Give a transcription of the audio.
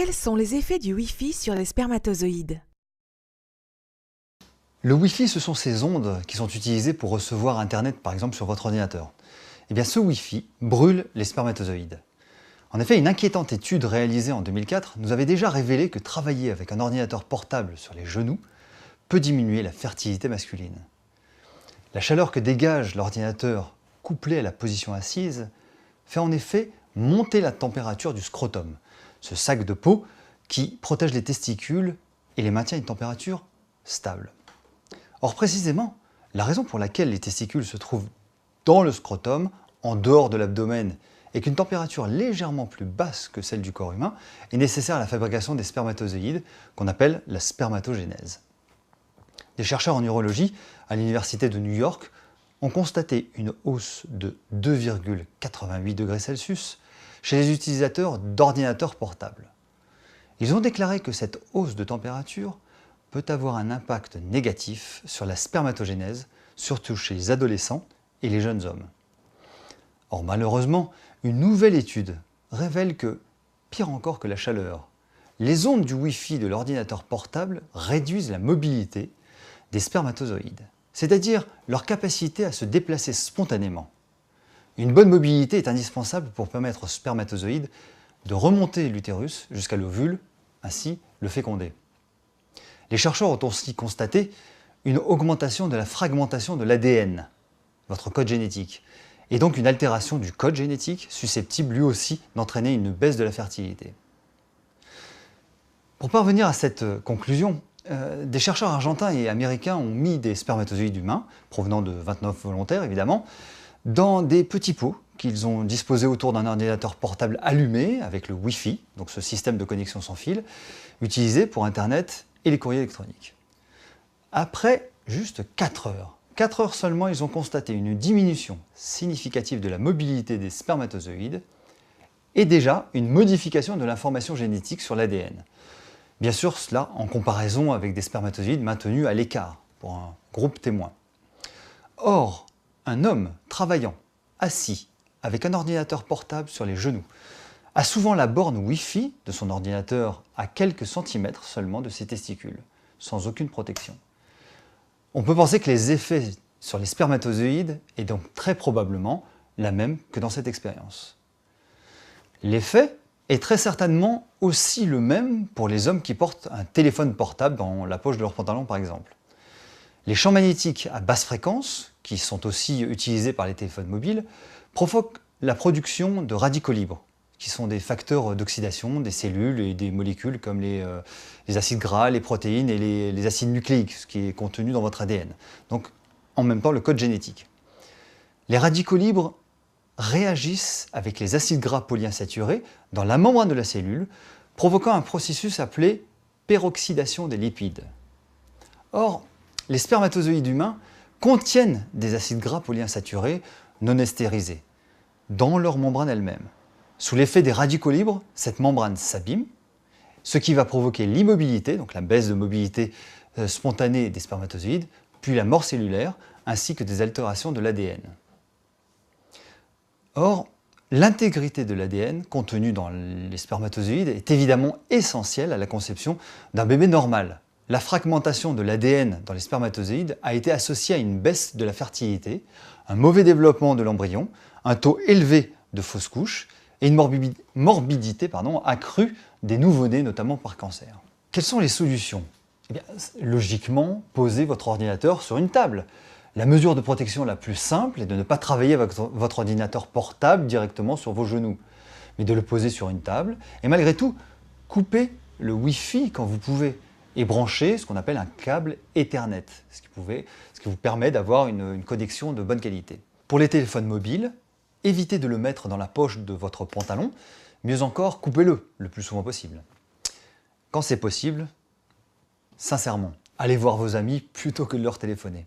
Quels sont les effets du Wi-Fi sur les spermatozoïdes? Le Wi-Fi, ce sont ces ondes qui sont utilisées pour recevoir Internet, par exemple, sur votre ordinateur. Eh bien, ce Wi-Fi brûle les spermatozoïdes. En effet, une inquiétante étude réalisée en 2004 nous avait déjà révélé que travailler avec un ordinateur portable sur les genoux peut diminuer la fertilité masculine. La chaleur que dégage l'ordinateur, couplée à la position assise, fait en effet monter la température du scrotum, ce sac de peau qui protège les testicules et les maintient à une température stable. Or précisément, la raison pour laquelle les testicules se trouvent dans le scrotum, en dehors de l'abdomen, et qu'une température légèrement plus basse que celle du corps humain est nécessaire à la fabrication des spermatozoïdes, qu'on appelle la spermatogénèse. Des chercheurs en urologie à l'université de New York ont constaté une hausse de 2,88 degrés Celsius chez les utilisateurs d'ordinateurs portables. Ils ont déclaré que cette hausse de température peut avoir un impact négatif sur la spermatogénèse, surtout chez les adolescents et les jeunes hommes. Or malheureusement, une nouvelle étude révèle que, pire encore que la chaleur, les ondes du Wi-Fi de l'ordinateur portable réduisent la mobilité des spermatozoïdes, c'est-à-dire leur capacité à se déplacer spontanément. Une bonne mobilité est indispensable pour permettre aux spermatozoïdes de remonter l'utérus jusqu'à l'ovule, ainsi le féconder. Les chercheurs ont aussi constaté une augmentation de la fragmentation de l'ADN, votre code génétique, et donc une altération du code génétique susceptible lui aussi d'entraîner une baisse de la fertilité. Pour parvenir à cette conclusion, des chercheurs argentins et américains ont mis des spermatozoïdes humains, provenant de 29 volontaires évidemment, dans des petits pots qu'ils ont disposés autour d'un ordinateur portable allumé avec le Wi-Fi, donc ce système de connexion sans fil, utilisé pour Internet et les courriers électroniques. Après juste 4 heures seulement, ils ont constaté une diminution significative de la mobilité des spermatozoïdes et déjà une modification de l'information génétique sur l'ADN. Bien sûr, cela en comparaison avec des spermatozoïdes maintenus à l'écart pour un groupe témoin. Or, un homme travaillant, assis, avec un ordinateur portable sur les genoux, a souvent la borne Wi-Fi de son ordinateur à quelques centimètres seulement de ses testicules, sans aucune protection. On peut penser que les effets sur les spermatozoïdes est donc très probablement la même que dans cette expérience. L'effet est très certainement aussi le même pour les hommes qui portent un téléphone portable dans la poche de leur pantalon par exemple. Les champs magnétiques à basse fréquence, qui sont aussi utilisés par les téléphones mobiles, provoquent la production de radicaux libres, qui sont des facteurs d'oxydation des cellules et des molécules comme les acides gras, les protéines et les acides nucléiques, ce qui est contenu dans votre ADN. Donc en même temps le code génétique. Les radicaux libres réagissent avec les acides gras polyinsaturés dans la membrane de la cellule, provoquant un processus appelé peroxydation des lipides. Or, les spermatozoïdes humains contiennent des acides gras polyinsaturés non estérisés dans leur membrane elle-même. Sous l'effet des radicaux libres, cette membrane s'abîme, ce qui va provoquer l'immobilité, donc la baisse de mobilité spontanée des spermatozoïdes, puis la mort cellulaire, ainsi que des altérations de l'ADN. Or, l'intégrité de l'ADN contenu dans les spermatozoïdes est évidemment essentielle à la conception d'un bébé normal. La fragmentation de l'ADN dans les spermatozoïdes a été associée à une baisse de la fertilité, un mauvais développement de l'embryon, un taux élevé de fausses couches et une morbidité accrue des nouveau-nés, notamment par cancer. Quelles sont les solutions? Eh bien, logiquement, posez votre ordinateur sur une table. La mesure de protection la plus simple est de ne pas travailler avec votre ordinateur portable directement sur vos genoux, mais de le poser sur une table et malgré tout, coupez le Wi-Fi quand vous pouvez et brancher ce qu'on appelle un câble Ethernet, ce qui vous permet d'avoir une connexion de bonne qualité. Pour les téléphones mobiles, évitez de le mettre dans la poche de votre pantalon, mieux encore, coupez-le le plus souvent possible. Quand c'est possible, sincèrement, allez voir vos amis plutôt que de leur téléphoner.